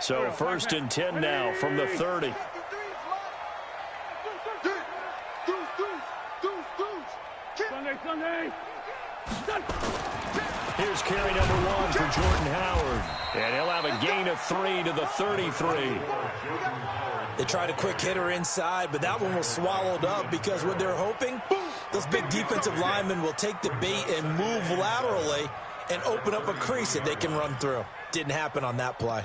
So 1st and 10 now from the 30. Here's carry number 1 for Jordan Howard. And he'll have a gain of 3 to the 33. They tried a quick hitter inside, but that one was swallowed up because what they're hoping, those big defensive linemen will take the bait and move laterally and open up a crease that they can run through. Didn't happen on that play.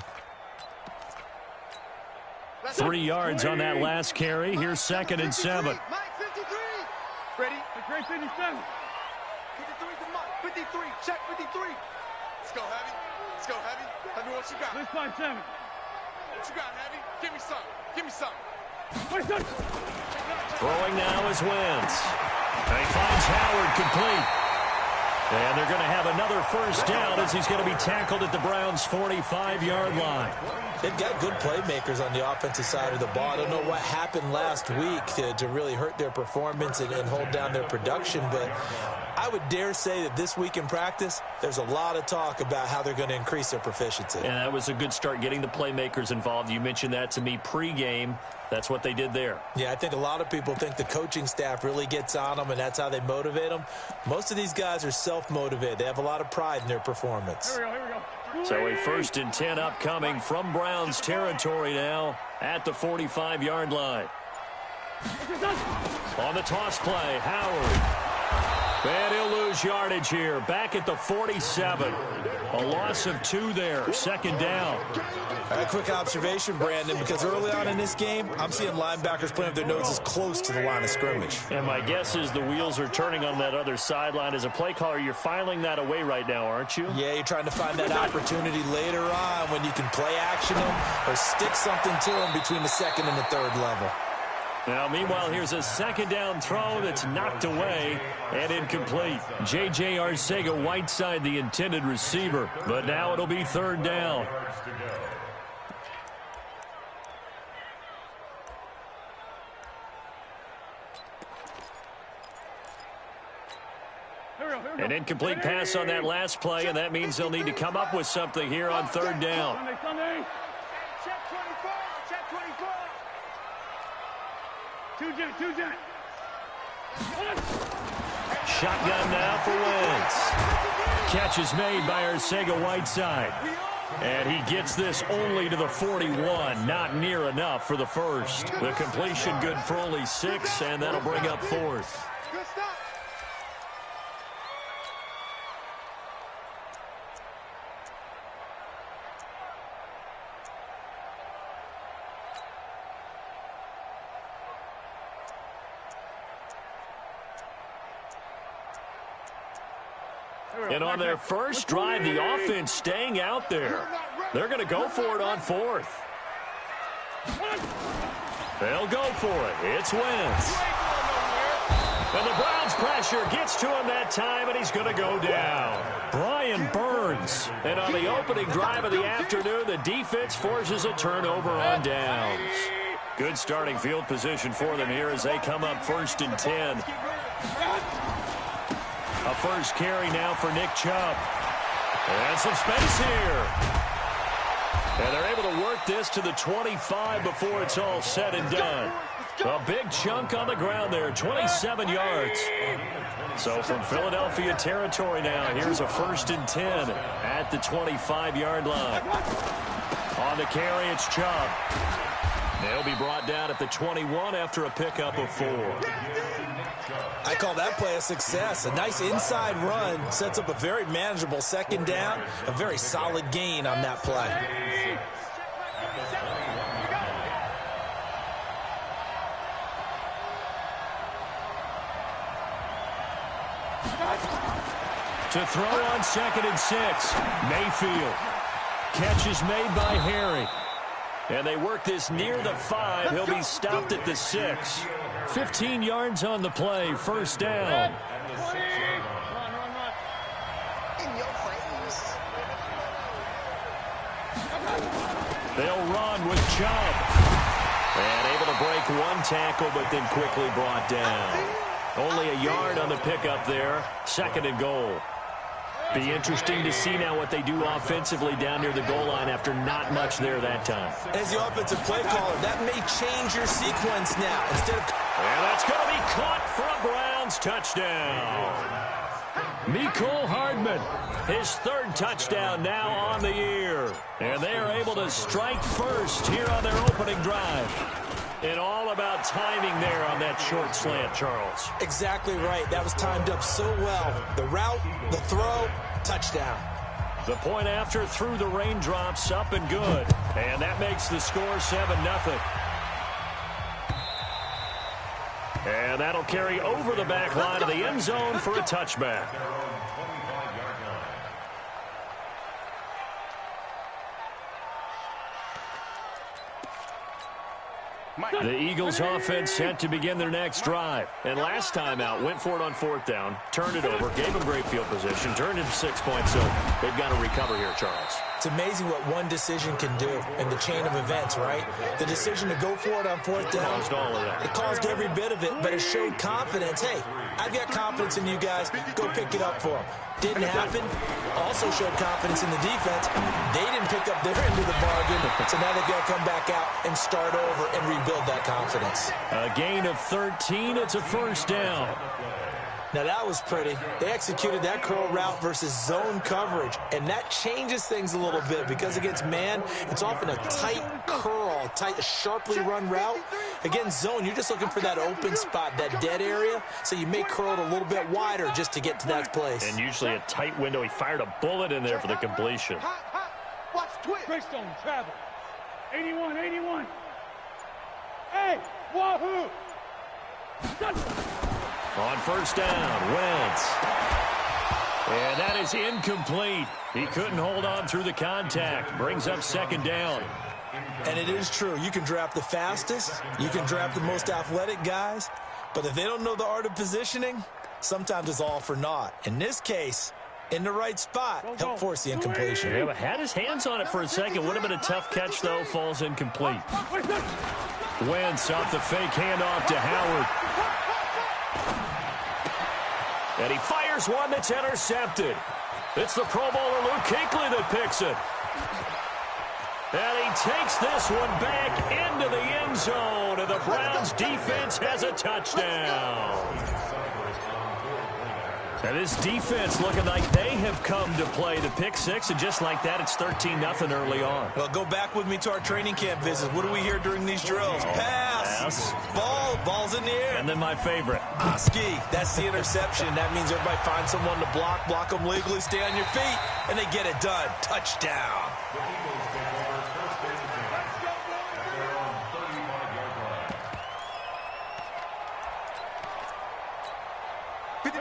3 yards on that last carry. Here's 2nd and 7. Ready? 57. 53, check 53. Let's go, Heavy. Let's go, Heavy. Heavy, what you got? 657. What you got, Heavy? Give me some. Give me some. Throwing now is Wentz. And he finds Howard complete. And they're going to have another 1st down as he's going to be tackled at the Browns' 45-yard line. They've got good playmakers on the offensive side of the ball. I don't know what happened last week to really hurt their performance and hold down their production, but I would dare say that this week in practice, there's a lot of talk about how they're going to increase their proficiency. And that was a good start, getting the playmakers involved. You mentioned that to me pregame. That's what they did there. Yeah, I think a lot of people think the coaching staff really gets on them, and that's how they motivate them. Most of these guys are self-motivated. They have a lot of pride in their performance. Here we go. So a 1st and 10 upcoming from Browns territory now at the 45-yard line. On the toss play, Howard. And he'll lose yardage here. Back at the 47. A loss of 2 there. 2nd down. A quick observation, Brandon, because early on in this game, I'm seeing linebackers playing with their noses close to the line of scrimmage. And my guess is the wheels are turning on that other sideline. As a play caller, you're filing that away right now, aren't you? Yeah, you're trying to find that opportunity later on when you can play action them or stick something to them between the 2nd and the 3rd level. Now, meanwhile, here's a 2nd down throw that's knocked away and incomplete. J.J. Arcega-Whiteside, the intended receiver. But now it'll be 3rd down. An incomplete pass on that last play, and that means they'll need to come up with something here on 3rd down. Sunday. Check 24. Check 24. Two jet. Shotgun now for Wentz. Catch is made by Arcega-Whiteside. And he gets this only to the 41. Not near enough for the 1st. The completion good for only 6, and that'll bring up 4th. Good stop. And on their first drive, the offense staying out there. They're going to go for it on 4th. They'll go for it. It's Wentz. And the Browns pressure gets to him that time, and he's going to go down. Brian Burns. And on the opening drive of the afternoon, the defense forces a turnover on downs. Good starting field position for them here as they come up 1st and 10. A 1st carry now for Nick Chubb. And some space here. And they're able to work this to the 25 before it's all said and done. A big chunk on the ground there, 27 yards. So from Philadelphia territory now, here's a 1st and 10 at the 25-yard line. On the carry, it's Chubb. They'll be brought down at the 21 after a pickup of 4. I call that play a success. A nice inside run sets up a very manageable 2nd down. A very solid gain on that play. To throw on 2nd and 6. Mayfield. Catch is made by Harry. And they work this near the 5. He'll be stopped at the 6. 15 yards on the play. 1st down. They'll run with Chubb. And able to break 1 tackle, but then quickly brought down. Only a yard on the pickup there. 2nd and goal. Be interesting to see now what they do offensively down near the goal line after not much there that time. As the offensive play caller, that may change your sequence now. Instead of... And that's going to be caught for a Browns touchdown. Mecole Hardman, his third touchdown now on the year. And they are able to strike first here on their opening drive. And all about timing there on that short slant, Charles. Exactly right. That was timed up so well. The route, the throw, touchdown. The point after through the raindrops, up and good. And that makes the score 7-0. And that'll carry over the back line of the end zone for a touchback. The Eagles offense set to begin their next drive. And last time out, went for it on fourth down, turned it over, gave them great field position, turned it to 6 points, so they've got to recover here, Charles. It's amazing what one decision can do in the chain of events, right? The decision to go for it on fourth down. Caused all of that. It caused every bit of it, but it showed confidence. Hey, I've got confidence in you guys. Go pick it up for them. Didn't happen. Also showed confidence in the defense. They didn't pick up their end of the bargain, so now they've got to come back out and start over and rebuild that confidence. A gain of 13. It's a first down. Now, that was pretty. They executed that curl route versus zone coverage, and that changes things a little bit because against man, it's often a tight curl, tight, sharply run route. Against zone, you're just looking for that open spot, that dead area, so you may curl it a little bit wider just to get to that place. And usually a tight window. He fired a bullet in there for the completion. Watch twist. Greystone, travel. 81, 81. Hey, wahoo! On first down, Wentz. And that is incomplete. He couldn't hold on through the contact. Brings up second down. And it is true. You can draft the fastest. You can draft the most athletic guys. But if they don't know the art of positioning, sometimes it's all for naught. In this case, in the right spot, helped force the incompletion. Yeah, but had his hands on it for a second. Would have been a tough catch, though. Falls incomplete. Wentz off the fake handoff to Howard. And he fires one that's intercepted. It's the Pro Bowler Luke Kuechly that picks it. And he takes this one back into the end zone, and the Browns defense has a touchdown. And this defense looking like they have come to play the pick six, and just like that, it's 13-0 early on. Well, go back with me to our training camp visit. What do we hear during these drills? Pass. Ball's in the air. And then my favorite. Ski, that's the interception. That means everybody finds someone to block them legally, stay on your feet, and they get it done. Touchdown.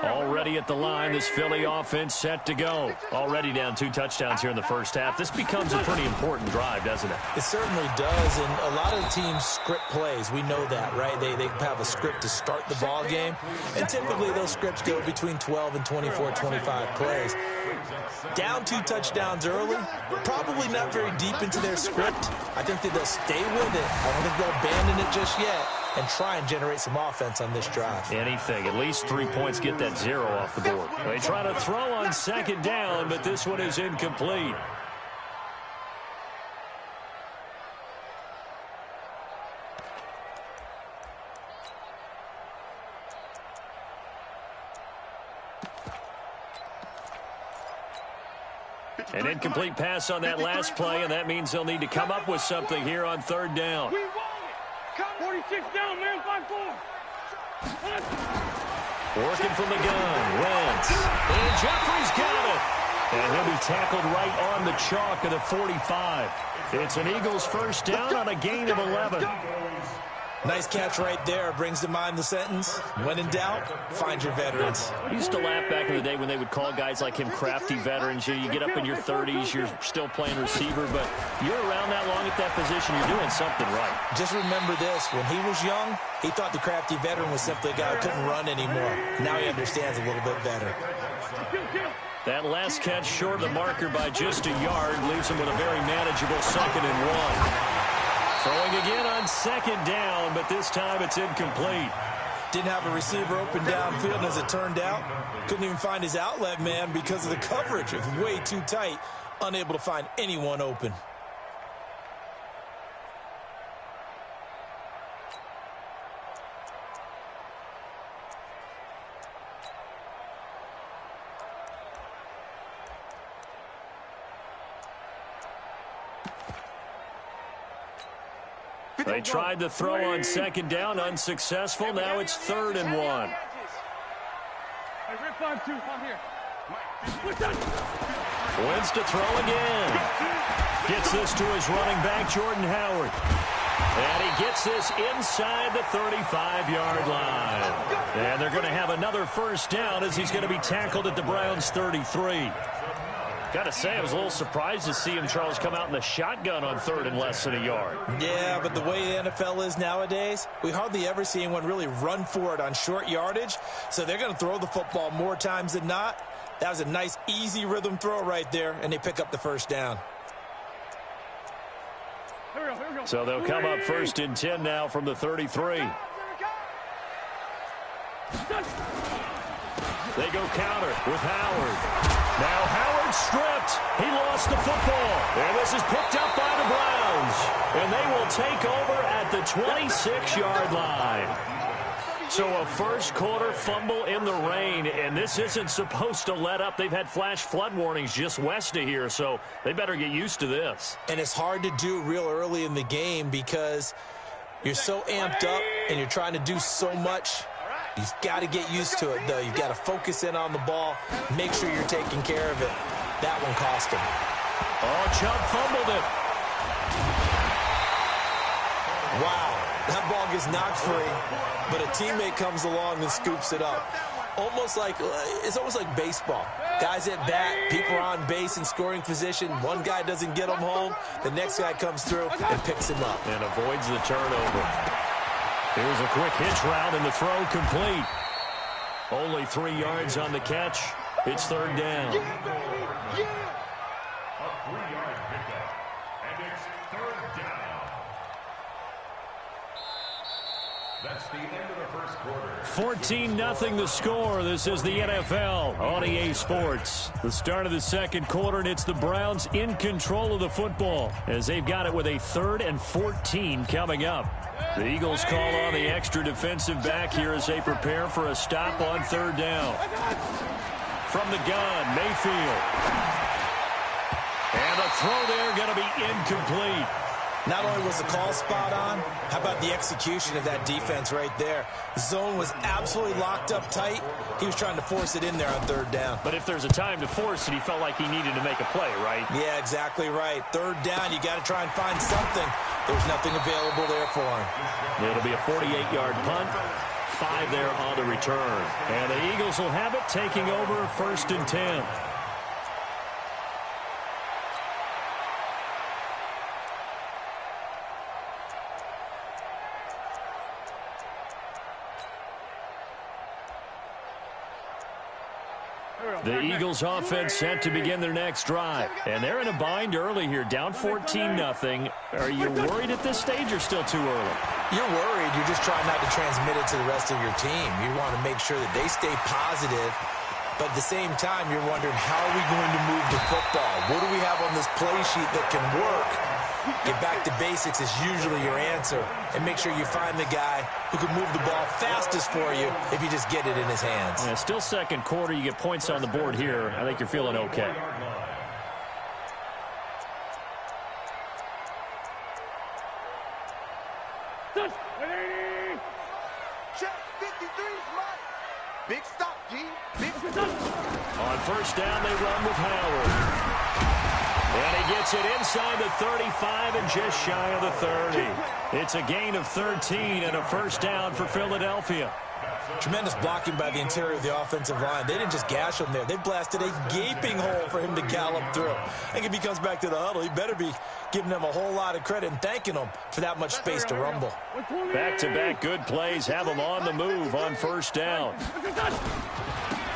Already at the line, this Philly offense set to go. Already down 2 touchdowns here in the first half. This becomes a pretty important drive, doesn't it? It certainly does, and a lot of teams script plays. We know that, right? They have a script to start the ball game, and typically those scripts go between 12 and 24, 25 plays. Down 2 touchdowns early, probably not very deep into their script. I think that they'll stay with it. I don't think they'll abandon it just yet and try and generate some offense on this drive. Anything. At least 3 points, get that 0 off the board. They try to throw on second down, but this one is incomplete. An incomplete pass on that last play, and that means they'll need to come up with something here on third down. 46 down, man, 5-4. Working from the gun, Wentz. And Jeffrey's got it. And he'll be tackled right on the chalk of the 45. It's an Eagles first down on a gain of 11. Nice catch right there. Brings to mind the sentence, when in doubt, find your veterans. I used to laugh back in the day when they would call guys like him crafty veterans. You get up in your 30s, you're still playing receiver, but you're around that long at that position, you're doing something right. Just remember this, when he was young, he thought the crafty veteran was simply a guy who couldn't run anymore. Now he understands a little bit better. That last catch short of the marker by just a yard leaves him with a very manageable 2nd and 1. Throwing again on second down, but this time it's incomplete. Didn't have a receiver open downfield, and as it turned out, couldn't even find his outlet man because of the coverage. It was way too tight, unable to find anyone open. They tried to throw on second down, unsuccessful. Now it's 3rd and 1. Wins to throw again. Gets this to his running back, Jordan Howard. And he gets this inside the 35-yard line. And they're going to have another first down as he's going to be tackled at the Browns' 33. Got to say, I was a little surprised to see him, Charles, come out in the shotgun on 3rd and less than a yard. Yeah, but the way the NFL is nowadays, we hardly ever see anyone really run for it on short yardage. So they're going to throw the football more times than not. That was a nice, easy rhythm throw right there, and they pick up the first down. So they'll come up 1st and 10 now from the 33. They go counter with Howard. Now Howard stripped. He lost the football. And this is picked up by the Browns. And they will take over at the 26-yard line. So a first quarter fumble in the rain, and this isn't supposed to let up. They've had flash flood warnings just west of here, so they better get used to this. And it's hard to do real early in the game because you're so amped up and you're trying to do so much. You've got to get used to it, though. You've got to focus in on the ball, make sure you're taking care of it. That one cost him. Oh, Chubb fumbled it. Wow, that ball gets knocked free, but a teammate comes along and scoops it up. It's almost like baseball. Guys at bat, people are on base in scoring position. One guy doesn't get them home. The next guy comes through and picks him up. And avoids the turnover. Here's a quick hitch route and the throw complete. Only 3 yards on the catch. It's 3rd down. A 3-yard pickup, and it's 3rd down. That's the end of the first quarter. 14-0 the score. This is the NFL on EA Sports. The start of the second quarter, and it's the Browns in control of the football as they've got it with a 3rd and 14 coming up. The Eagles call on the extra defensive back here as they prepare for a stop on 3rd down. From the gun, Mayfield. And a throw there going to be incomplete. Not only was the call spot on, how about the execution of that defense right there? The zone was absolutely locked up tight. He was trying to force it in there on 3rd down. But if there's a time to force it, he felt like he needed to make a play, right? Yeah, exactly right. 3rd down, you got to try and find something. There's nothing available there for him. It'll be a 48-yard punt. 5 there on the return. And the Eagles will have it, taking over 1st and 10. The Eagles offense set to begin their next drive. And they're in a bind early here, down 14-0. Are you worried at this stage or still too early? You're worried. You're just trying not to transmit it to the rest of your team. You want to make sure that they stay positive. But at the same time, you're wondering, how are we going to move the football? What do we have on this play sheet that can work? Get back to basics is usually your answer. And make sure you find the guy who can move the ball fastest for you if you just get it in his hands. Yeah, still second quarter. You get points on the board here. I think you're feeling okay. Check 53's mine. Big stop, G. Big stop. On 1st down, they run with Howard. And he gets it inside the 35 and just shy of the 30. It's a gain of 13 and a 1st down for Philadelphia. Tremendous blocking by the interior of the offensive line. They didn't just gash him there. They blasted a gaping hole for him to gallop through. I think if he comes back to the huddle, he better be giving them a whole lot of credit and thanking them for that much space to rumble. Back-to-back good plays have them on the move on 1st down.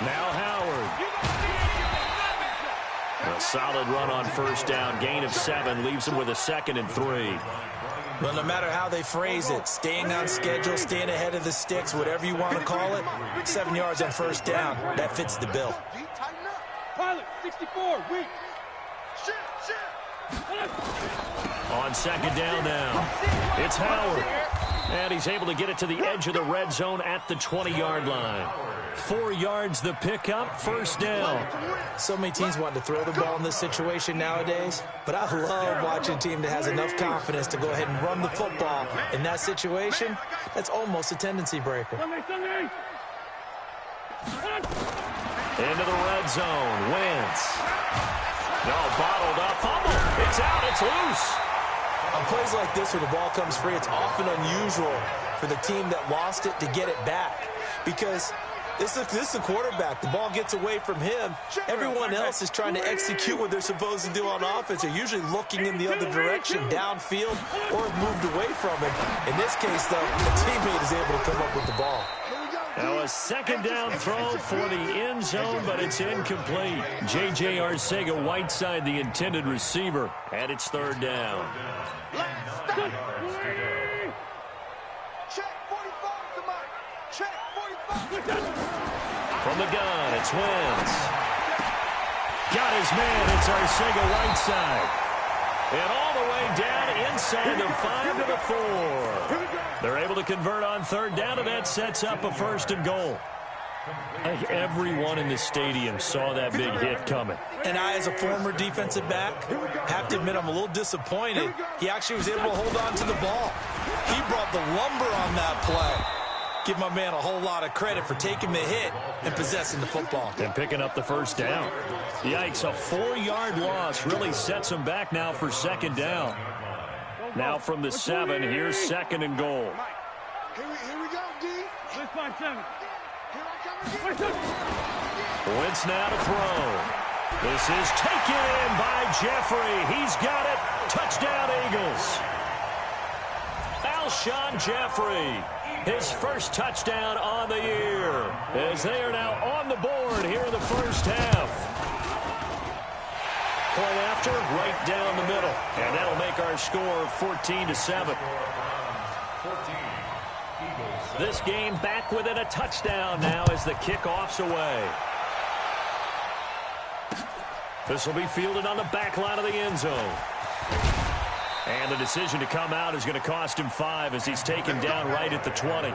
Now Howard. A solid run on 1st down. Gain of 7 leaves him with a 2nd and 3. Well, no matter how they phrase it, staying on schedule, staying ahead of the sticks, whatever you want to call it, 7 yards on first down, that fits the bill. Pilot, 64, weak. On second down now, it's Howard. And he's able to get it to the edge of the red zone at the 20-yard line. 4 yards the pickup, first down. So many teams want to throw the ball in this situation nowadays, but I love watching a team that has enough confidence to go ahead and run the football. In that situation, that's almost a tendency breaker. Into the red zone, Wentz. No, bottled up, fumble. It's out, it's loose. On plays like this where the ball comes free, it's often unusual for the team that lost it to get it back. Because this is the quarterback. The ball gets away from him. Everyone else is trying to execute what they're supposed to do on offense. They're usually looking in the other direction, downfield, or have moved away from him. In this case, though, a teammate is able to come up with the ball. Now a second down throw for the end zone, but it's incomplete. J.J. Arcega-Whiteside, the intended receiver, and it's third down. Check 45, somebody. Check 45. From the gun, it's Wentz. Got his man, it's Arcega-Whiteside. And all the way down inside the 5 to the 4. They're able to convert on third down, and that sets up a first and goal. I think everyone in the stadium saw that big hit coming. And I, as a former defensive back, have to admit I'm a little disappointed. He actually was able to hold on to the ball. He brought the lumber on that play. Give my man a whole lot of credit for taking the hit and possessing the football. And picking up the first down. Yikes, a 4-yard loss really sets him back now for second down. Now from the 7, here's second and goal. Here we go, D. Let's find 7. Wentz now to throw. This is taken by Jeffrey. He's got it. Touchdown, Eagles. Alshon Jeffrey, his first touchdown on the year, as they are now on the board here in the first half. Point after, right down the middle. And that'll make our score 14-7. This game back within a touchdown now as the kickoff's away. This will be fielded on the back line of the end zone. And the decision to come out is going to cost him 5 as he's taken down right at the 20.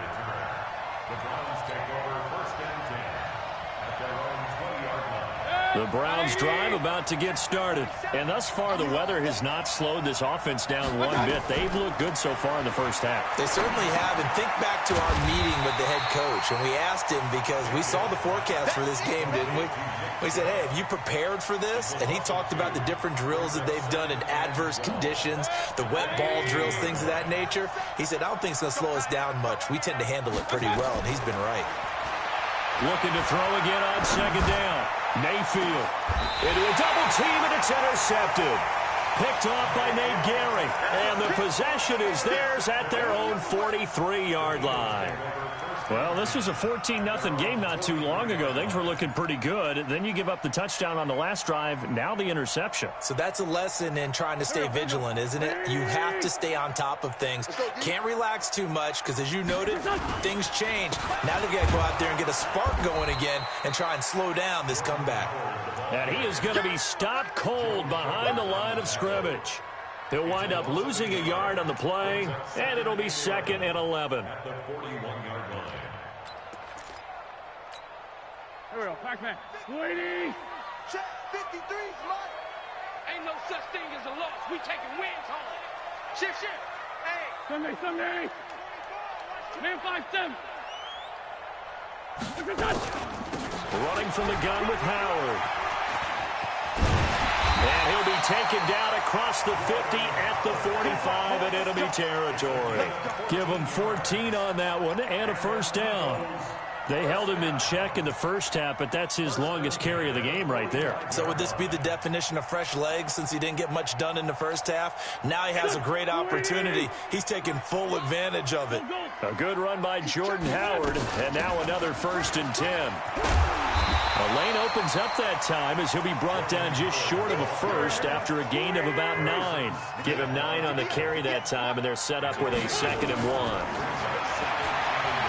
The Browns drive about to get started. And thus far, the weather has not slowed this offense down one bit. They've looked good so far in the first half. They certainly have. And think back to our meeting with the head coach. And we asked him, because we saw the forecast for this game, didn't we? We said, hey, have you prepared for this? And he talked about the different drills that they've done in adverse conditions, the wet ball drills, things of that nature. He said, I don't think it's going to slow us down much. We tend to handle it pretty well, and he's been right. Looking to throw again on second down. Mayfield into a double team, and it's intercepted. Picked off by Nate Gary. And the possession is theirs at their own 43-yard line. Well, this was a 14-0 game not too long ago. Things were looking pretty good. Then you give up the touchdown on the last drive. Now the interception. So that's a lesson in trying to stay vigilant, isn't it? You have to stay on top of things. Can't relax too much because, as you noted, things change. Now they've got to go out there and get a spark going again and try and slow down this comeback. And he is going to be stopped cold behind the line of scrimmage. He'll wind up losing a yard on the play, and it'll be second and 11. Here we go, Pac-Man. Ladies! Check 53, Mike. Ain't no such thing as a loss. We taking wins home. Shift. Hey. Sunday. Man 5-7. Running from the gun with Howard. And he'll be taken down across the 50 at the 45 in enemy territory. Give him 14 on that one and a first down. They held him in check in the first half, but that's his longest carry of the game right there. So would this be the definition of fresh legs since he didn't get much done in the first half? Now he has a great opportunity. He's taking full advantage of it. A good run by Jordan Howard, and now another 1st and 10. The lane opens up that time as he'll be brought down just short of a first after a gain of about 9. Give him 9 on the carry that time, and they're set up with a 2nd and 1.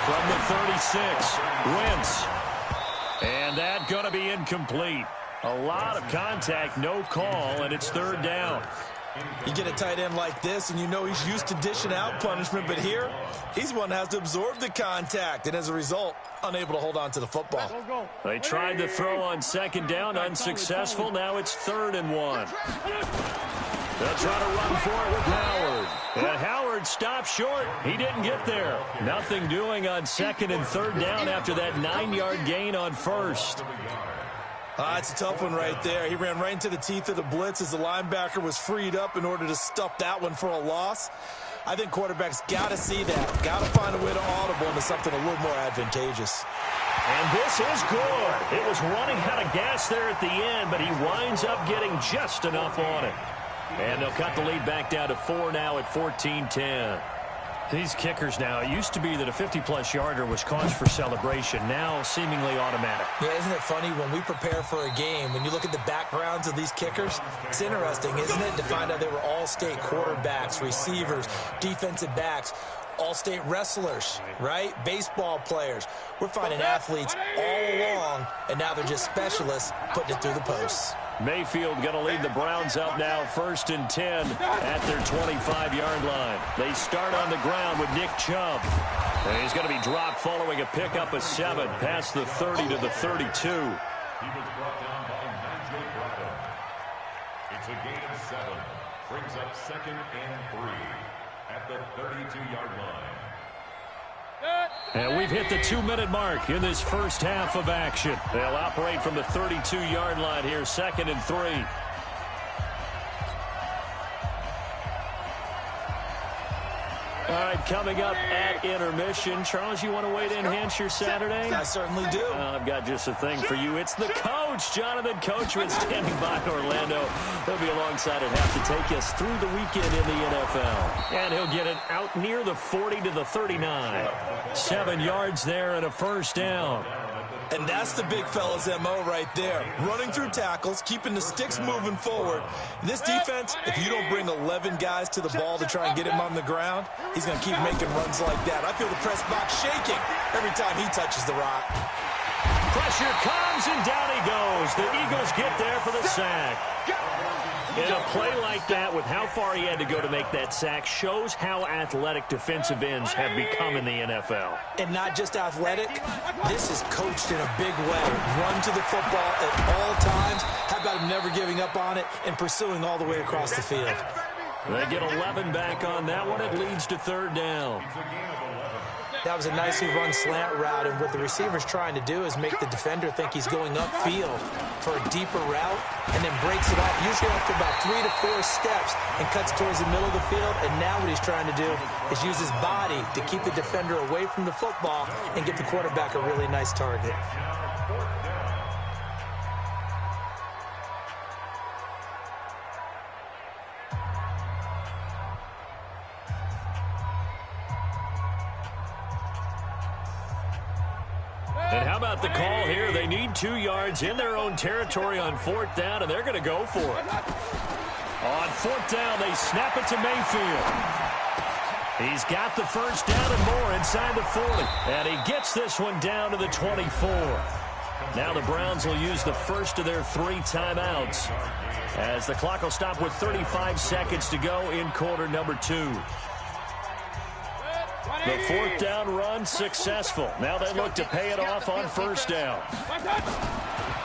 From the 36, Wentz. And that going to be incomplete. A lot of contact, no call, and it's 3rd down. You get a tight end like this, and you know he's used to dishing out punishment, but here, he's one that has to absorb the contact, and as a result, unable to hold on to the football. They tried to throw on 2nd down, unsuccessful. Now it's 3rd and 1. They'll try to run for it with Howard. And Howard stopped short. He didn't get there. Nothing doing on 2nd and 3rd down after that 9-yard gain on 1st. It's a tough one right there. He ran right into the teeth of the blitz as the linebacker was freed up in order to stuff that one for a loss. I think quarterbacks got to see that. Got to find a way to audible into something a little more advantageous. And this is good. It was running out of gas there at the end, but he winds up getting just enough on it. And they'll cut the lead back down to 4 now at 14-10. These kickers now, it used to be that a 50-plus yarder was cause for celebration. Now seemingly automatic. Yeah, isn't it funny when we prepare for a game, when you look at the backgrounds of these kickers, it's interesting, isn't it, to find out they were all-state quarterbacks, receivers, defensive backs, all-state wrestlers, right? Baseball players. We're finding athletes all along, and now they're just specialists putting it through the posts. Mayfield going to lead the Browns up now 1st and 10 at their 25-yard line. They start on the ground with Nick Chubb. And he's going to be dropped following a pickup of 7 past the 30 to the 32. He was brought down by Nigel Bradham. It's a gain of 7. Brings up 2nd and 3 at the 32-yard line. And we've hit the 2-minute mark in this first half of action. They'll operate from the 32-yard line here, 2nd and 3. All right, coming up at intermission. Charles, you want to wait to enhance your Saturday? I certainly do. I've got just a thing for you. It's the coach, Jonathan Coachman, standing by in Orlando. He'll be alongside at half to take us through the weekend in the NFL. And he'll get it out near the 40 to the 39. 7 yards there and a 1st down. And that's the big fella's MO right there. Running through tackles, keeping the sticks moving forward. This defense, if you don't bring 11 guys to the ball to try and get him on the ground, he's going to keep making runs like that. I feel the press box shaking every time he touches the rock. Pressure comes, and down he goes. The Eagles get there for the sack. And a play like that, with how far he had to go to make that sack, shows how athletic defensive ends have become in the NFL. And not just athletic, this is coached in a big way. Run to the football at all times. How about him never giving up on it and pursuing all the way across the field? They get 11 back on that one. It leads to 3rd down. That was a nicely run slant route, and what the receiver's trying to do is make the defender think he's going upfield for a deeper route, and then breaks it off, usually after about 3 to 4 steps, and cuts towards the middle of the field. And now what he's trying to do is use his body to keep the defender away from the football and give the quarterback a really nice target. And how about the call here? They need 2 yards in their own territory on 4th down, and they're going to go for it. On 4th down, they snap it to Mayfield. He's got the 1st down and more inside the 40. And he gets this one down to the 24. Now the Browns will use the first of their 3 timeouts, as the clock will stop with 35 seconds to go in quarter number 2. The 4th down run successful. Now they look to pay it off on 1st down.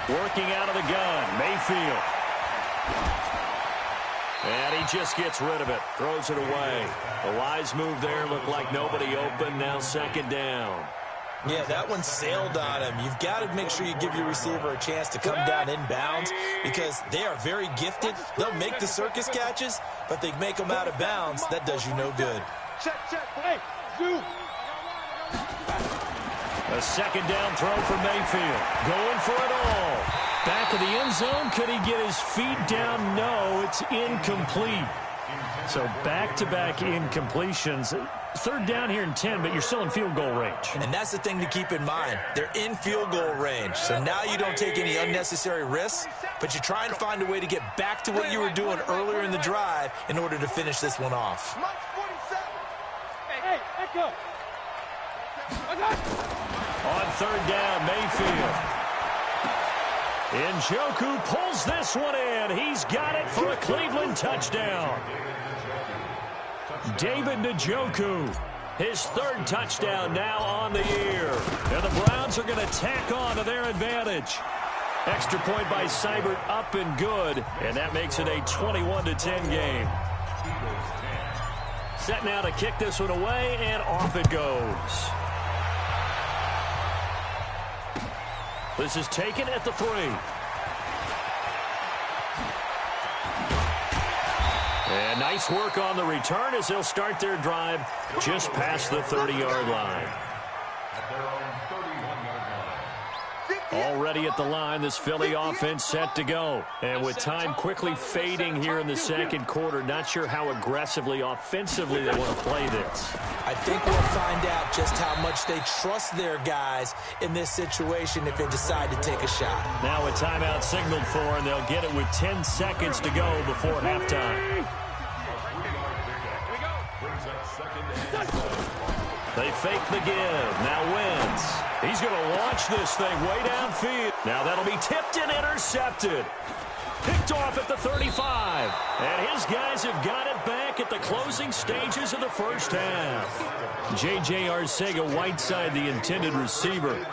Working out of the gun, Mayfield. And he just gets rid of it, throws it away. A wise move there, looked like nobody open, now 2nd down. Yeah, that one sailed on him. You've got to make sure you give your receiver a chance to come down inbounds, because they are very gifted. They'll make the circus catches, but they make them out of bounds. That does you no good. Check, hey, do. A 2nd down throw for Mayfield. Going for it all. Back of the end zone. Could he get his feet down? No, it's incomplete. So back-to-back incompletions. Third down here and 10, but you're still in field goal range. And that's the thing to keep in mind. They're in field goal range. So now you don't take any unnecessary risks, but you try and find a way to get back to what you were doing earlier in the drive in order to finish this one off. Hey, echo. On third down, Mayfield. Njoku pulls this one in. He's got it for a Cleveland touchdown. David Njoku, his third touchdown now on the year. And the Browns are going to tack on to their advantage. Extra point by Seibert up and good, and that makes it a 21-10 game. Set now to kick this one away, and off it goes. This is taken at the 3. And nice work on the return as they'll start their drive just past the 30-yard line. Already at the line, this Philly offense set to go. And with time quickly fading here in the second quarter, not sure how aggressively, offensively they want to play this. I think we'll find out just how much they trust their guys in this situation if they decide to take a shot. Now a timeout signaled for, and they'll get it with 10 seconds to go before halftime. They fake the give. Now Wentz. He's going to launch this thing way downfield. Now that'll be tipped and intercepted. Picked off at the 35. And his guys have got it back at the closing stages of the first half. J.J. Arcega-Whiteside, the intended receiver.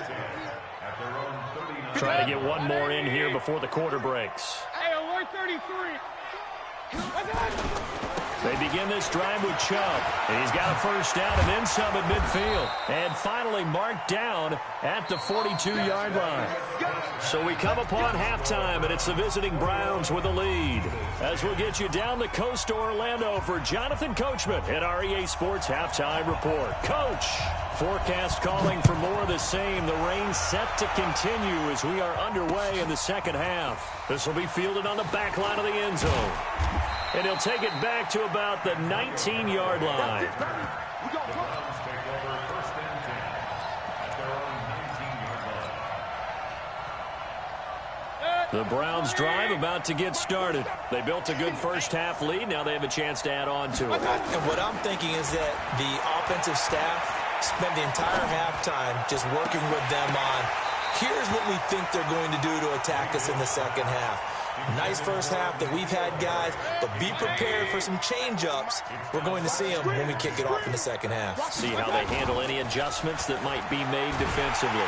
Trying to get one more in here before the quarter breaks. Hey, alert 33. They begin this drive with Chubb. And he's got a first down and then some at midfield. And finally marked down at the 42-yard line. So we come upon halftime, and it's the visiting Browns with a lead. As we'll get you down the coast to Orlando for Jonathan Coachman at our EA Sports Halftime Report. Coach, forecast calling for more of the same. The rain set to continue as we are underway in the second half. This will be fielded on the back line of the end zone. And he'll take it back to about the 19-yard line. The Browns drive about to get started. They built a good first-half lead. Now they have a chance to add on to it. And what I'm thinking is that the offensive staff spent the entire halftime just working with them on, here's what we think they're going to do to attack us in the second half. Nice first half that we've had, guys, but be prepared for some change-ups. We're going to see them when we kick it off in the second half. See how they handle any adjustments that might be made defensively.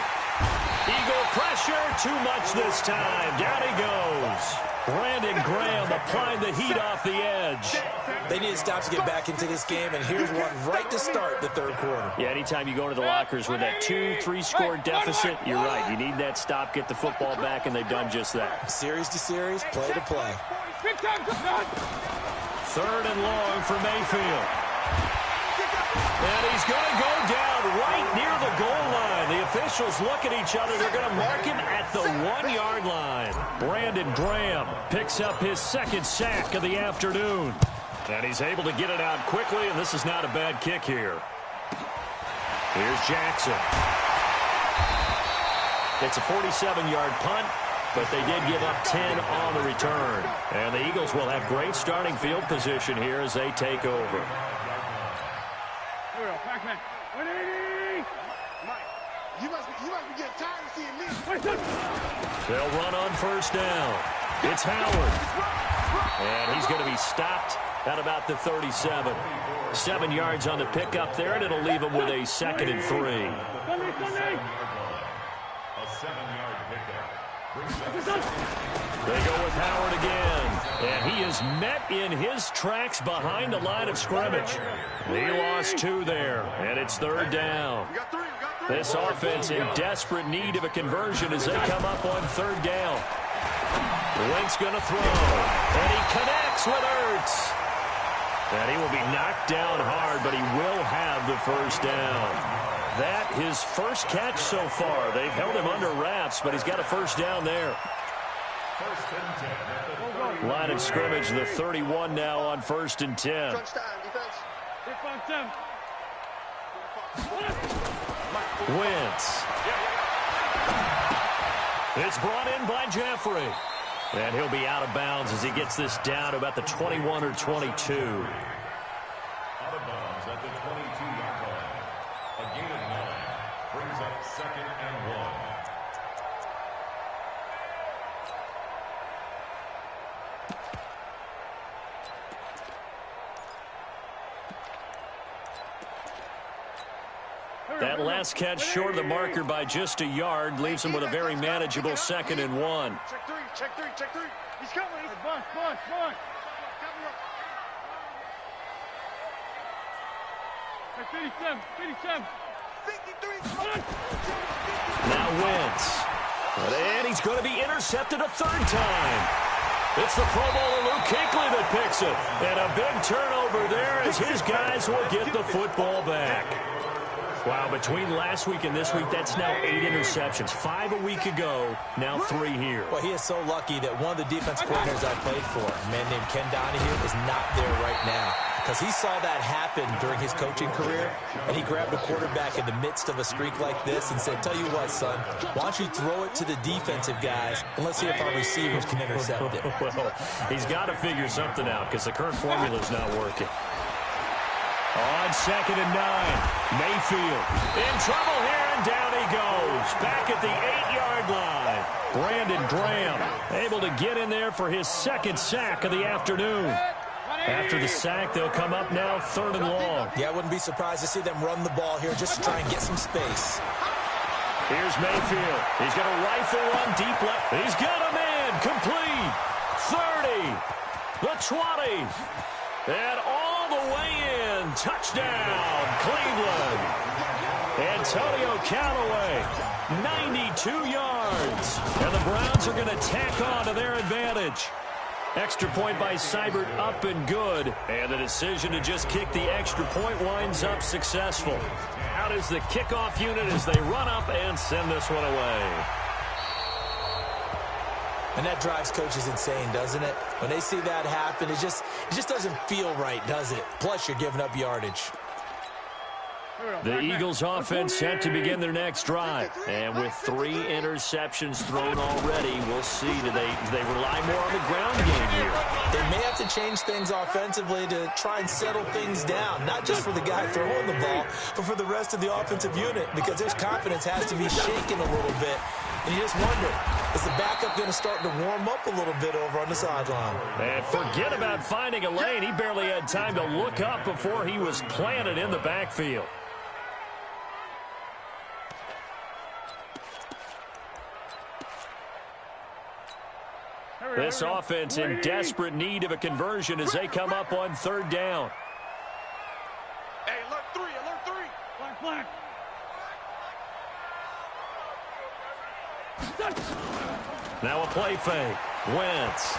Eagle pressure, too much this time. Down he goes. Brandon Graham applying the heat off the edge. They need to stop to get back into this game, and here's one right to start the third quarter. Yeah, anytime you go into the lockers with that 2-3 score deficit, you're right. You need that stop, get the football back, and they've done just that. Series to series, play to play. Third and long for Mayfield. And he's going to go down right near the goal line. The officials look at each other. They're going to mark him at the 1-yard line. Brandon Graham picks up his second sack of the afternoon. And he's able to get it out quickly, and this is not a bad kick here. Here's Jackson. It's a 47-yard punt, but they did give up 10 on the return. And the Eagles will have great starting field position here as they take over. You must be getting tired of seeing me. They'll run on first down. It's Howard. And he's going to be stopped at about the 37. 7 yards on the pickup there, and it'll leave him with a 2nd and 3. A 7-yard pickup. They go with Howard again. And he is met in his tracks behind the line of scrimmage. He lost 2 there, and it's third down. This offense in desperate need of a conversion as they come up on third down. Wentz going to throw, and he connects with Ertz. And he will be knocked down hard, but he will have the first down. That his first catch so far. They've held him under wraps, but he's got a first down there. Line of scrimmage, the 31 now on 1st and 10. Wentz. It's brought in by Jeffrey. And he'll be out of bounds as he gets this down to about the 21 or 22. Out of bounds at the 22-yard line. A gain of 9 brings up 2nd and 1. That last catch short of the marker by just a yard leaves him with a very manageable 2nd and 1. Check three, check three, check three. He's coming. Bunch. Hey, 57. 53. Now Wentz. And he's going to be intercepted a third time. It's the Pro Bowler Luke Kuechly that picks it. And a big turnover there as his guys will get the football back. Wow, between last week and this week, that's now 8 interceptions. 5 a week ago, now 3 here. Well, he is so lucky that one of the defense coordinators I played for, a man named Ken Donahue, is not there right now. Because he saw that happen during his coaching career, and he grabbed a quarterback in the midst of a streak like this and said, tell you what, son, why don't you throw it to the defensive guys, and let's see if our receivers can intercept it. Well, he's got to figure something out because the current formula is not working. On 2nd and 9, Mayfield in trouble here, and down he goes. Back at the 8-yard line. Brandon Graham able to get in there for his 2nd sack of the afternoon. After the sack, they'll come up now 3rd and long. Yeah, I wouldn't be surprised to see them run the ball here just to try and get some space. Here's Mayfield. He's going to rifle one deep left. He's got a man complete. 30, the 20, and all the way in. Touchdown, Cleveland. Antonio Callaway, 92 yards. And the Browns are going to tack on to their advantage. Extra point by Seibert, up and good. And the decision to just kick the extra point winds up successful. Out is the kickoff unit as they run up and send this one away. And that drives coaches insane, doesn't it? When they see that happen, it just doesn't feel right, does it? Plus, you're giving up yardage. The Eagles offense set to begin their next drive. And with 3 interceptions thrown already, we'll see. Do they rely more on the ground game here? They may have to change things offensively to try and settle things down. Not just for the guy throwing the ball, but for the rest of the offensive unit. Because their confidence has to be shaken a little bit. And you just wonder, is the backup going to start to warm up a little bit over on the sideline? And forget about finding a lane. He barely had time to look up before he was planted in the backfield. This offense in desperate need of a conversion as they come up on 3rd down. Hey, alert 3, alert 3. Black. Now a play fake. Wentz.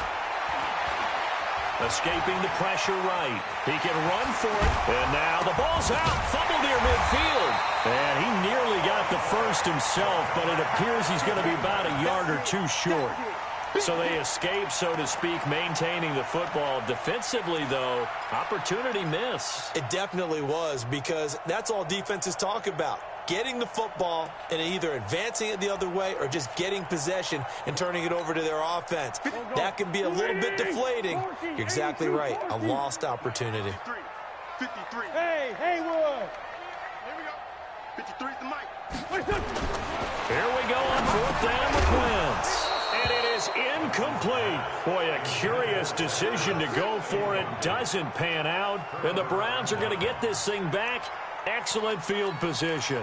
Escaping the pressure right. He can run for it. And now the ball's out. Fumble near midfield. And he nearly got the first himself, but it appears he's going to be about a yard or 2 short. So they escape, so to speak, maintaining the football. Defensively, though, opportunity miss. It definitely was, because that's all defenses talk about. Getting the football and either advancing it the other way or just getting possession and turning it over to their offense. That can be a little bit deflating. You're exactly right. A lost opportunity. 53. Hey, Haywood. Here we go. 53 is the mic. Here we go on 4th down with Wentz. And it is incomplete. Boy, a curious decision to go for it. Doesn't pan out. And the Browns are going to get this thing back. Excellent field position.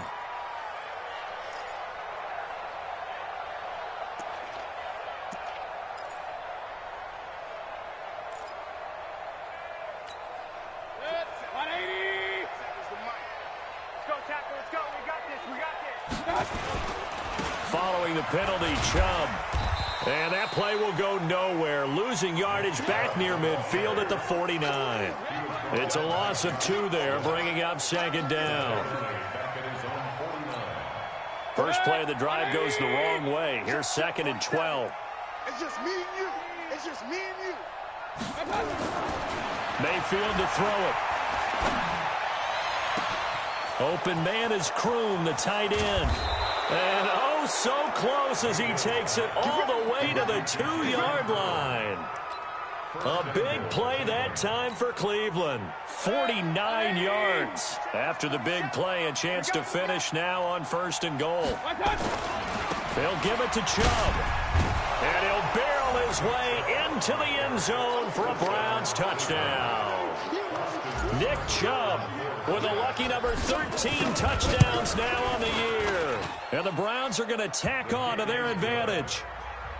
Following the penalty, Chubb. And that play will go nowhere. Losing yardage back near midfield at the 49. It's a loss of 2 there, bringing up 2nd down. First play of the drive goes the wrong way. Here's 2nd and 12. It's just me and you. It's just me and you. Mayfield to throw it. Open man is Kroom, the tight end. And oh, so close as he takes it all the way to the 2-yard line. A big play that time for Cleveland. 49 yards. After the big play, a chance to finish now on 1st and goal. They'll give it to Chubb. And he'll barrel his way into the end zone for a Browns touchdown. Nick Chubb with a lucky number 13 touchdowns now on the year. And the Browns are going to tack on to their advantage.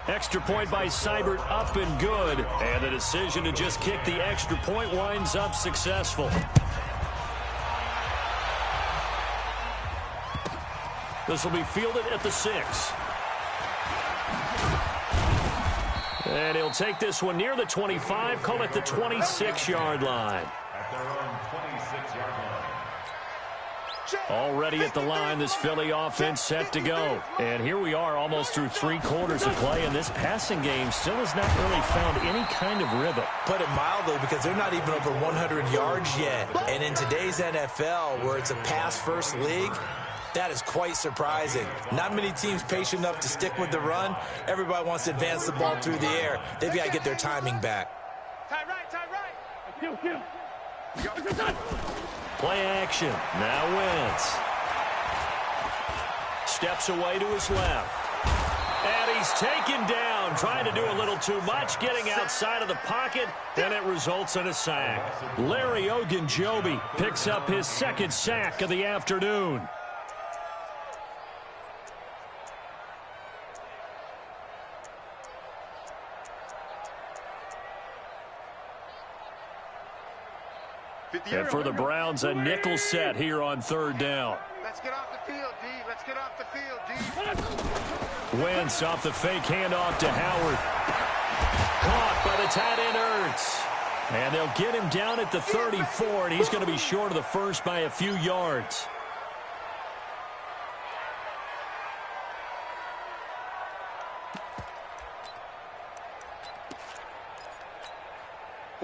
Extra point by Seibert up and good. And the decision to just kick the extra point winds up successful. This will be fielded at the 6. And he'll take this one near the 25, call it the 26-yard line. At their own 26-yard line. Already at the line, this Philly offense set to go. And here we are almost through 3 quarters of play, and this passing game still has not really found any kind of rhythm. Put it mildly, because they're not even over 100 yards yet. And in today's NFL, where it's a pass-first league, that is quite surprising. Not many teams patient enough to stick with the run. Everybody wants to advance the ball through the air. They've got to get their timing back. Tie right. Play action. Now Wentz. Steps away to his left. And he's taken down, trying to do a little too much, getting outside of the pocket, and it results in a sack. Larry Ogunjobi picks up his 2nd sack of the afternoon. And for the Browns, a nickel set here on 3rd down. Let's get off the field, D. Let's get off the field, D. Wentz off the fake handoff to Howard. Caught by the tight end Ertz. And they'll get him down at the 34, and he's going to be short of the first by a few yards.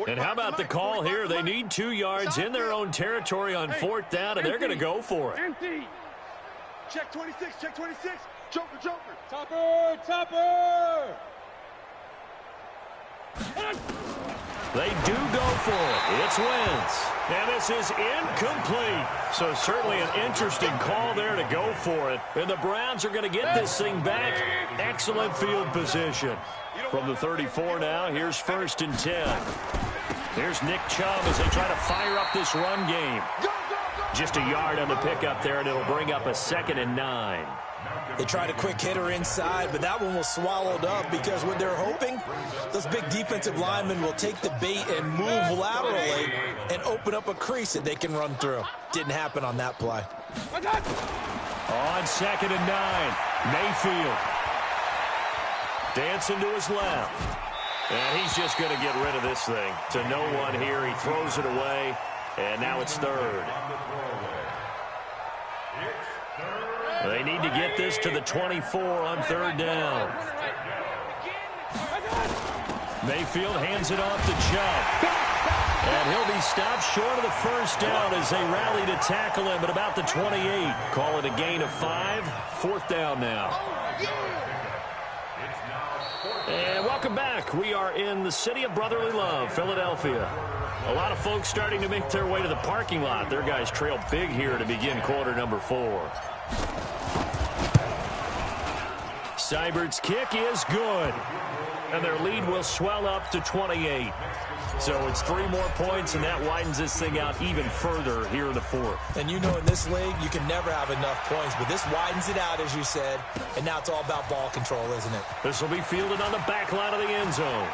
And how about the call here? They need 2 yards in their own territory on 4th down, and they're going to go for it. Empty. Check 26, check 26. Joker. Topper. They do go for it. It's Wentz. And this is incomplete. So certainly an interesting call there to go for it. And the Browns are going to get this thing back. Excellent field position. From the 34 now, here's 1st and 10. Here's Nick Chubb as they try to fire up this run game. Just a yard on the pickup there, and it'll bring up a 2nd and 9. They tried a quick hitter inside, but that one was swallowed up because what they're hoping, those big defensive linemen will take the bait and move laterally and open up a crease that they can run through. Didn't happen on that play. On 2nd and 9, Mayfield. Dancing to his left. And he's just going to get rid of this thing. To no one here, he throws it away, and now it's 3rd. They need to get this to the 24 on 3rd down. Mayfield hands it off to Chubb. And he'll be stopped short of the 1st down as they rally to tackle him at about the 28. Call it a gain of 5. 4th down now. And welcome back. We are in the city of brotherly love, Philadelphia. A lot of folks starting to make their way to the parking lot. Their guys trail big here to begin quarter number 4. Seibert's kick is good. And their lead will swell up to 28. So it's 3 more points, and that widens this thing out even further here in the 4th. And you know in this league, you can never have enough points, but this widens it out, as you said, and now it's all about ball control, isn't it? This will be fielded on the back line of the end zone.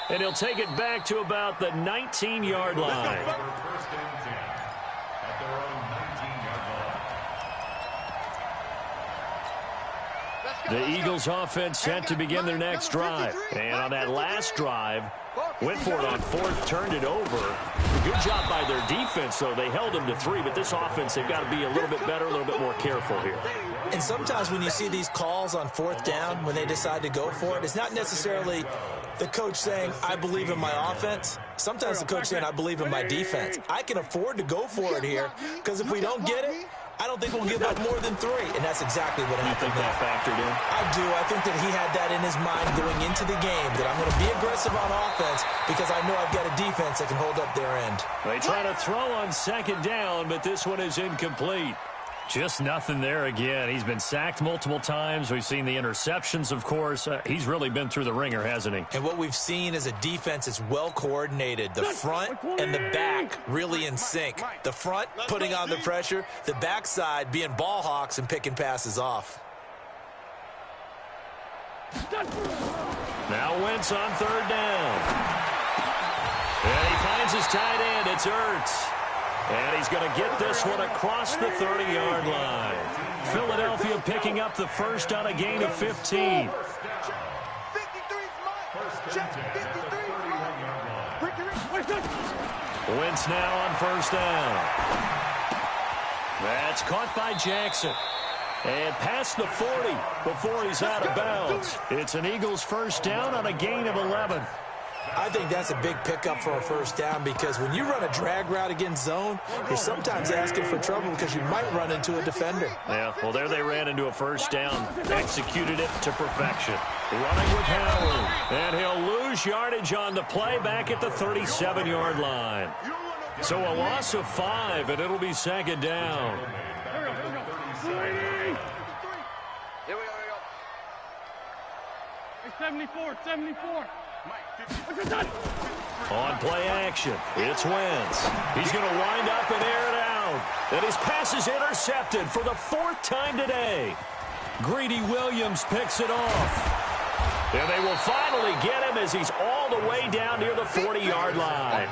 And he'll take it back to about the 19-yard line. The Eagles offense set to begin their next drive. And on that last drive, went for it on 4th, turned it over. Good job by their defense, though. They held them to 3, but this offense, they've got to be a little bit better, a little bit more careful here. And sometimes when you see these calls on 4th down, when they decide to go for it, it's not necessarily the coach saying, I believe in my offense. Sometimes the coach saying, I believe in my defense. I can afford to go for it here because if we don't get it, I don't think we'll give up more than 3, and that's exactly what happened. You think that factored in? I do. I think that he had that in his mind going into the game, that I'm going to be aggressive on offense because I know I've got a defense that can hold up their end. They try to throw on 2nd down, but this one is incomplete. Just nothing there again. He's been sacked multiple times. We've seen the interceptions, of course. He's really been through the ringer, hasn't he? And what we've seen is a defense that's well coordinated. The front and the back really in sync. The front putting on the pressure, the backside being ball hawks and picking passes off. Now Wentz on 3rd down. And he finds his tight end. It's Ertz. And he's going to get this one across the 30-yard line. Philadelphia picking up the first on a gain of 15. Wentz now on 1st down. That's caught by Jackson. And past the 40 before he's out of bounds. It's an Eagles 1st down on a gain of 11. I think that's a big pickup for a 1st down because when you run a drag route against zone, you're sometimes asking for trouble because you might run into a defender. Yeah, well, there they ran into a 1st down. Executed it to perfection. Running with Howard. And he'll lose yardage on the play back at the 37-yard line. So a loss of 5, and it'll be 2nd down. Here we go. 74. On play action, it's Wentz. He's going to wind up and air it out. And his pass is intercepted for the 4th time today. Greedy Williams picks it off. And they will finally get him as he's all the way down near the 40-yard line.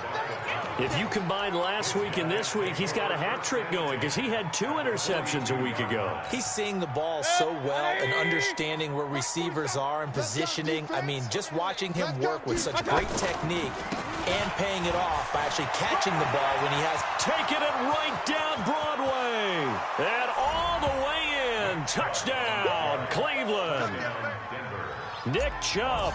If you combine last week and this week, he's got a hat trick going because he had 2 interceptions a week ago. He's seeing the ball so well and understanding where receivers are and positioning. I mean, just watching him work with such great technique and paying it off by actually catching the ball when he has. Taking it right down Broadway. And all the way in. Touchdown, Cleveland. Nick Chubb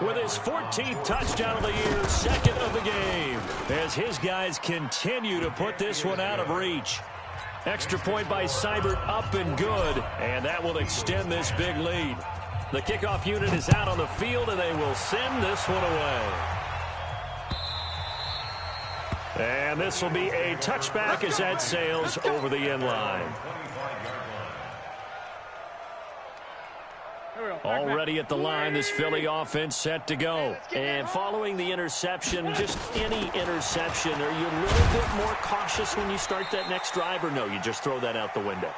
with his 14th touchdown of the year, 2nd of the game, as his guys continue to put this one out of reach. Extra point by Seibert up and good, and that will extend this big lead. The kickoff unit is out on the field, and they will send this one away. And this will be a touchback as that sails over the end line. Already at the line, this Philly offense set to go. And following the interception, just any interception, are you a little bit more cautious when you start that next drive, or no, you just throw that out the window?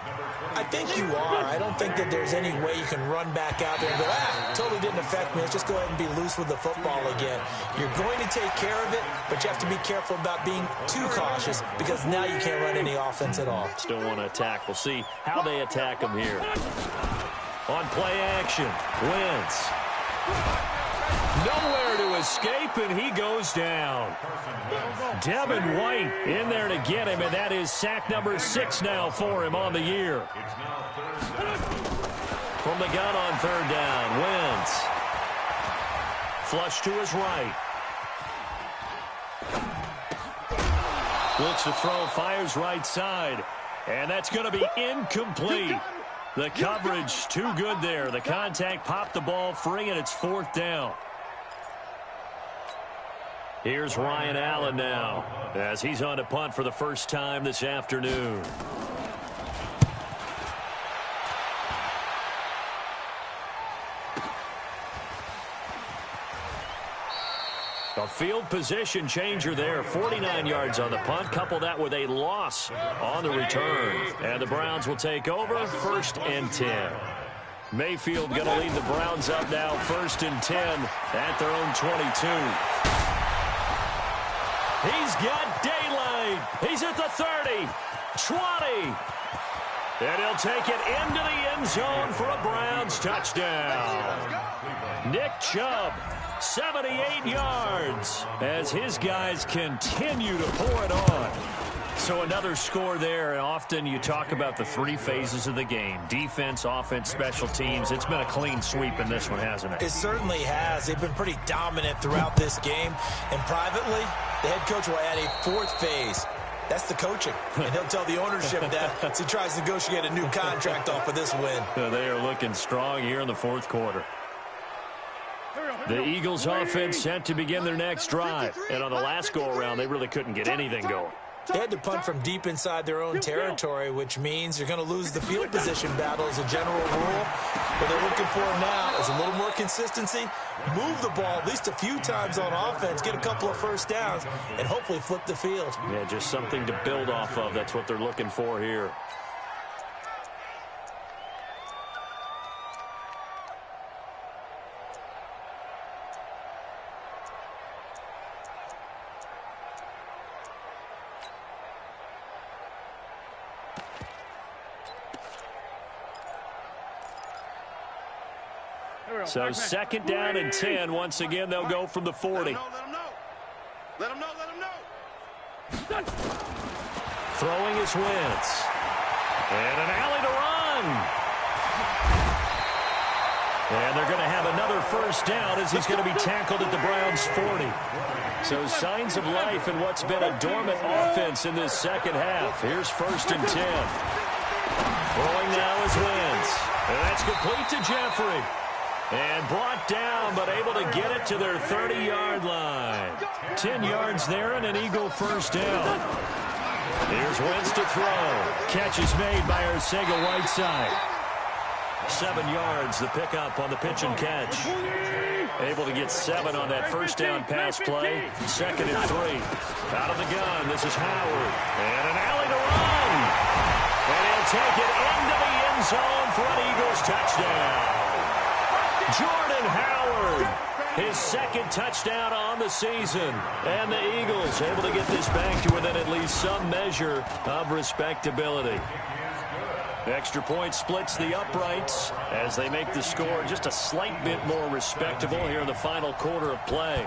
I think you are. I don't think that there's any way you can run back out there and go, totally didn't affect me. Let's just go ahead and be loose with the football again. You're going to take care of it, but you have to be careful about being too cautious because now you can't run any offense at all. Still want to attack. We'll see how they attack them here. On play action, Wentz. Nowhere to escape, and he goes down. Devin White in there to get him, and that is sack number 6 now for him on the year. From the gun on 3rd down, Wentz. Flush to his right. Looks to throw, fires right side, and that's going to be incomplete. The coverage too good there. The contact popped the ball free, and it's 4th down. Here's Ryan Allen now as he's on to punt for the first time this afternoon. A field position changer there. 49 yards on the punt. Couple that with a loss on the return. And the Browns will take over 1st and 10. Mayfield going to lead the Browns up now 1st and 10 at their own 22. He's got daylight. He's at the 30, 20. And he'll take it into the end zone for a Browns touchdown. Nick Chubb, 78 yards as his guys continue to pour it on. So another score there, and often you talk about the three phases of the game. Defense, offense, special teams. It's been a clean sweep in this one, hasn't it? It certainly has. They've been pretty dominant throughout this game. And privately, the head coach will add a fourth phase. That's the coaching. And he'll tell the ownership that as he tries to negotiate a new contract off of this win. They are looking strong here in the fourth quarter. The Eagles offense set to begin their next drive. And on the last go-around, they really couldn't get anything going. They had to punt from deep inside their own territory, which means you're going to lose the field position battle as a general rule. What they're looking for now is a little more consistency, move the ball at least a few times on offense, get a couple of first downs, and hopefully flip the field. Yeah, just something to build off of. That's what they're looking for here. So second down and 10. Once again, they'll go from the 40. Let him know. Let him know. Throwing is Wentz. And an alley to run. And they're going to have another first down as he's going to be tackled at the Browns' 40. So signs of life in what's been a dormant offense in this second half. Here's first and 10. Throwing now is Wentz. And that's complete to Jeffrey. And brought down, but able to get it to their 30-yard line. 10 yards there and an Eagle first down. Here's Wentz to throw. Catch is made by Arcega-Whiteside. 7 yards, the pickup on the pitch and catch. Able to get 7 on that first down pass play. Second and 3. Out of the gun, this is Howard. And an alley to run. And he'll take it into the end zone for an Eagles touchdown. Jordan Howard, his second touchdown on the season. And the Eagles able to get this back to within at least some measure of respectability. Extra point splits the uprights as they make the score just a slight bit more respectable here in the final quarter of play.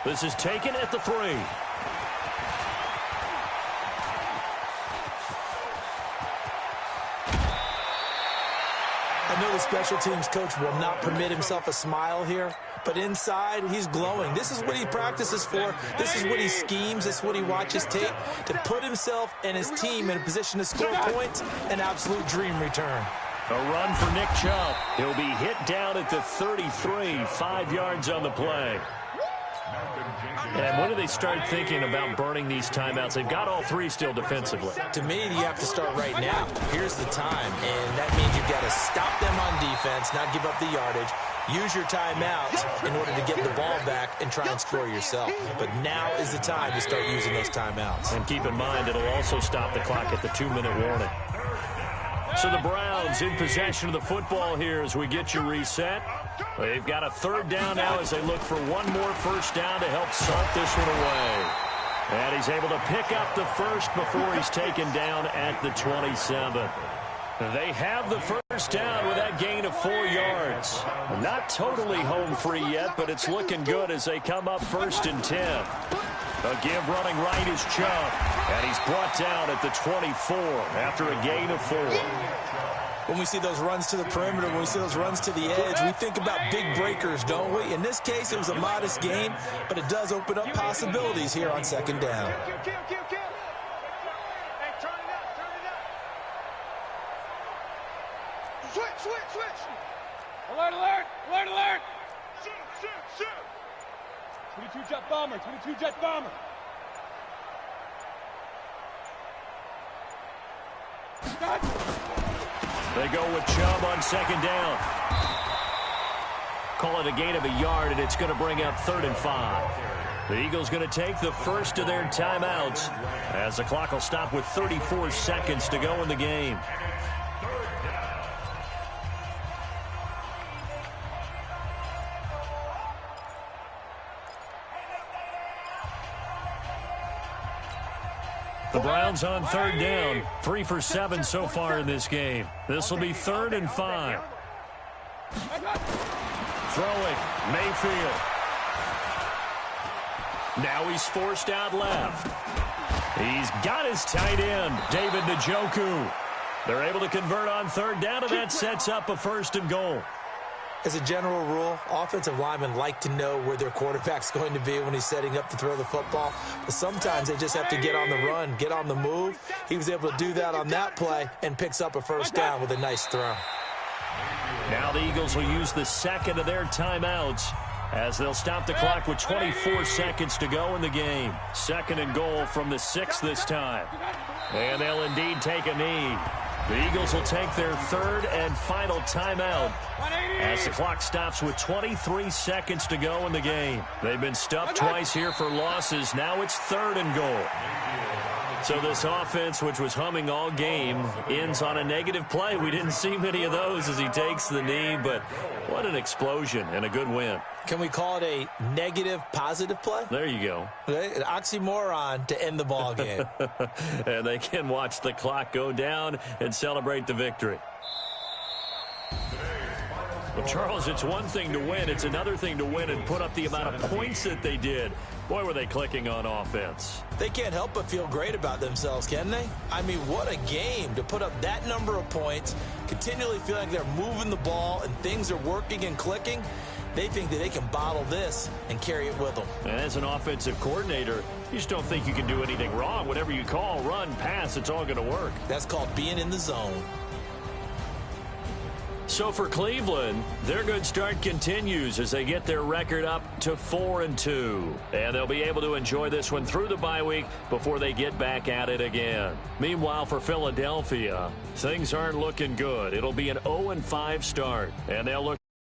This is taken at the 3. I know the special teams coach will not permit himself a smile here, but inside, he's glowing. This is what he practices for. This is what he schemes. This is what he watches tape to put himself and his team in a position to score points. An absolute dream return. A run for Nick Chubb. He'll be hit down at the 33, 5 yards on the play. And when do they start thinking about burning these timeouts? They've got all 3 still defensively. To me, you have to start right now. Here's the time, and that means you've got to stop them on defense, not give up the yardage. Use your timeouts in order to get the ball back and try and score yourself. But now is the time to start using those timeouts. And keep in mind, it'll also stop the clock at the 2-minute warning. So the Browns in possession of the football here as we get you reset. They've got a third down now as they look for one more first down to help salt this one away. And he's able to pick up the first before he's taken down at the 27. They have the first down with that gain of 4 yards. Not totally home free yet, but it's looking good as they come up first and 10. A give running right is Chubb, and he's brought down at the 24 after a gain of 4. When we see those runs to the perimeter, when we see those runs to the edge, we think about big breakers, don't we? In this case, it was a modest gain, but it does open up possibilities here on second down. Switch. Alert, alert, alert, alert. Shoot. 22 jet bomber. They go with Chubb on second down. Call it a gain of a yard, and it's going to bring up 3rd and 5. The Eagles going to take the first of their timeouts as the clock will stop with 34 seconds to go in the game. The Browns on third down, 3 for 7 so far in this game. This will be 3rd and 5. Throwing, Mayfield. Now he's forced out left. He's got his tight end, David Njoku. They're able to convert on third down, and that sets up a 1st and goal. As a general rule, offensive linemen like to know where their quarterback's going to be when he's setting up to throw the football. But sometimes they just have to get on the run, get on the move. He was able to do that on that play and picks up a 1st down with a nice throw. Now the Eagles will use the 2nd of their timeouts as they'll stop the clock with 24 seconds to go in the game. 2nd and goal from the 6 this time. And they'll indeed take a knee. The Eagles will take their 3rd and final timeout as the clock stops with 23 seconds to go in the game. They've been stuffed twice here for losses. Now it's 3rd and goal. So this offense, which was humming all game, ends on a negative play. We didn't see many of those as he takes the knee, but what an explosion and a good win. Can we call it a negative positive play? There you go. An oxymoron to end the ball game. And they can watch the clock go down and celebrate the victory. Well, Charles, it's one thing to win. It's another thing to win and put up the amount of points that they did. Boy, were they clicking on offense. They can't help but feel great about themselves, can they? I mean, what a game to put up that number of points, continually feeling like they're moving the ball and things are working and clicking. They think that they can bottle this and carry it with them. And as an offensive coordinator, you just don't think you can do anything wrong. Whatever you call, run, pass, it's all going to work. That's called being in the zone. So for Cleveland, their good start continues as they get their record up to 4-2. And they'll be able to enjoy this one through the bye week before they get back at it again. Meanwhile, for Philadelphia, things aren't looking good. It'll be an 0-5 start, and they'll look